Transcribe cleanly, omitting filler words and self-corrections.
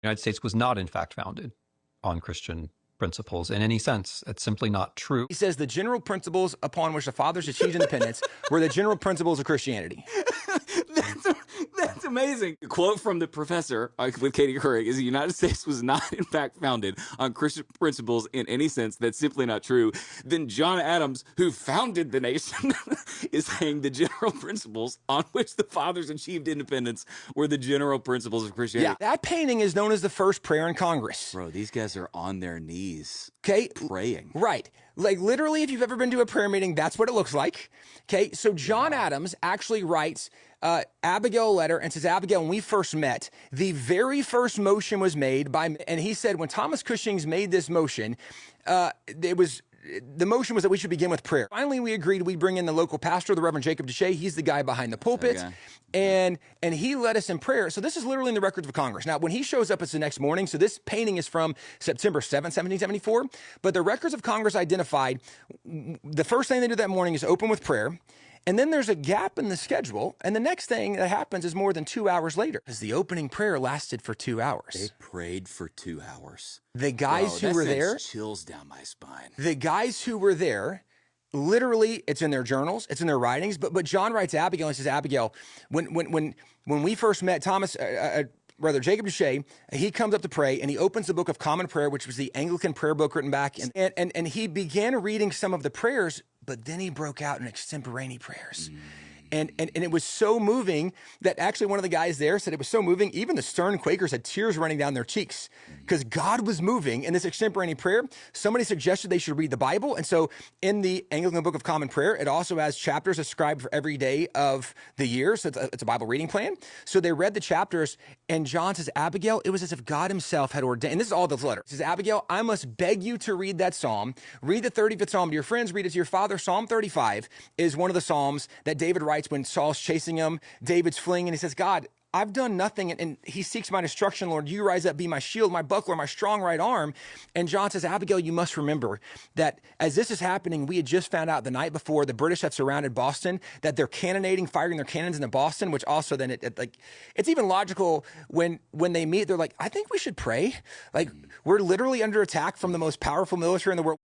United States was not, in fact, founded on Christian principles in any sense. It's simply not true. He says the general principles upon which the fathers achieved independence were the general principles of Christianity. That's amazing. A quote from the professor with Katie Couric is the United States was not, in fact, founded on Christian principles in any sense. That's simply not true. Then John Adams, who founded the nation, is saying the general principles on which the fathers achieved independence were the general principles of Christianity. Yeah, that painting is known as the first prayer in Congress. Bro, these guys are on their knees. Okay. Praying. Right. Like literally, if you've ever been to a prayer meeting, that's what it looks like. Okay. So John Adams actually writes Abigail a letter and says, Abigail, when we first met, the very first motion was made by, and he said, when Thomas Cushing's made this motion, the motion was that we should begin with prayer. Finally, we agreed we bring in the local pastor, the Reverend Jacob Duché. He's the guy behind the pulpit. Okay. And he led us in prayer. So this is literally in the records of Congress. Now, when he shows up, it's the next morning. So this painting is from September 7th, 1774. But the records of Congress identified the first thing they do that morning is open with prayer. And then there's a gap in the schedule. And the next thing that happens is more than 2 hours later, because the opening prayer lasted for 2 hours. They prayed for 2 hours. The guys who were there, chills down my spine. The guys who were there, literally, it's in their journals, it's in their writings. But John writes Abigail and says, Abigail, when we first met Thomas, Brother Jacob Duché, he comes up to pray and he opens the Book of Common Prayer, which was the Anglican prayer book written back. And he began reading some of the prayers, but then he broke out in extemporaneous prayers. And it was so moving that actually one of the guys there said it was so moving, even the stern Quakers had tears running down their cheeks because God was moving in this extemporaneous prayer. Somebody suggested they should read the Bible. And so in the Anglican Book of Common Prayer, it also has chapters ascribed for every day of the year. So it's a Bible reading plan. So they read the chapters and John says, Abigail, it was as if God himself had ordained. And this is all the letter. He says, Abigail, I must beg you to read that psalm. Read the 35th Psalm to your friends. Read it to your father. Psalm 35 is one of the Psalms that David writes when Saul's chasing him, David's fleeing, and he says, God, I've done nothing, and he seeks my destruction, Lord. You rise up, be my shield, my buckler, my strong right arm. And John says, Abigail, you must remember that as this is happening, we had just found out the night before the British have surrounded Boston, that they're cannonading, firing their cannons into Boston, which also then it's even logical when they meet, they're like, I think we should pray. Like, we're literally under attack from the most powerful military in the world.